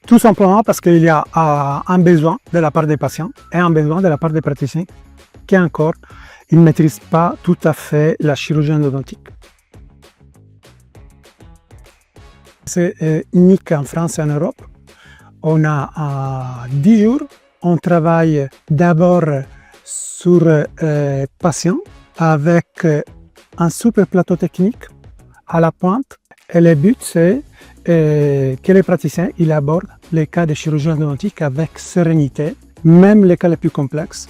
Tout simplement parce qu'il y a un besoin de la part des patients et un besoin de la part des praticiens qui encore, ils ne maîtrisent pas tout à fait la chirurgie endodontique. C'est unique en France et en Europe. On a 10 jours, on travaille d'abord sur patients avec un super plateau technique à la pointe. Et le but, c'est que les praticiens abordent les cas de chirurgie endodontique avec sérénité, même les cas les plus complexes.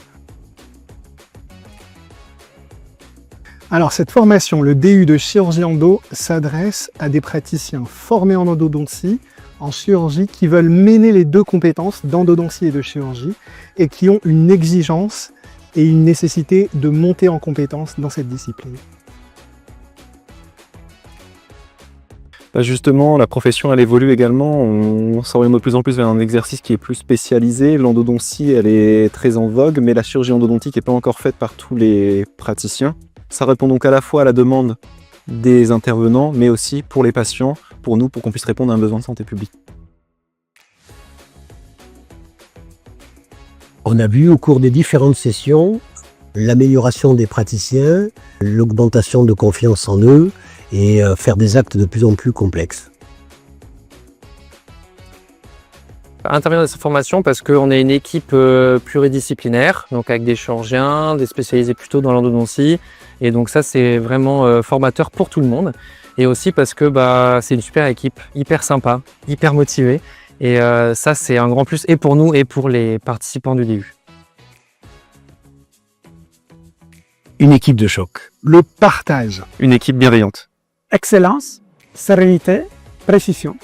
Alors cette formation, le DU de chirurgie endo, s'adresse à des praticiens formés en endodontie, en chirurgie, qui veulent mêler les deux compétences d'endodontie et de chirurgie et qui ont une exigence et une nécessité de monter en compétences dans cette discipline. Justement, la profession elle évolue également, on s'oriente de plus en plus vers un exercice qui est plus spécialisé. L'endodontie elle est très en vogue, mais la chirurgie endodontique n'est pas encore faite par tous les praticiens. Ça répond donc à la fois à la demande des intervenants, mais aussi pour les patients, pour nous, pour qu'on puisse répondre à un besoin de santé publique. On a vu au cours des différentes sessions l'amélioration des praticiens, l'augmentation de confiance en eux et faire des actes de plus en plus complexes. Intervenir dans cette formation parce qu'on est une équipe pluridisciplinaire, donc avec des chirurgiens, des spécialisés plutôt dans l'endodontie, et donc ça c'est vraiment formateur pour tout le monde. Et aussi parce que c'est une super équipe, hyper sympa, hyper motivée, et ça c'est un grand plus et pour nous et pour les participants du DU. Une équipe de choc. Le partage. Une équipe bienveillante. Excellence, sérénité, précision.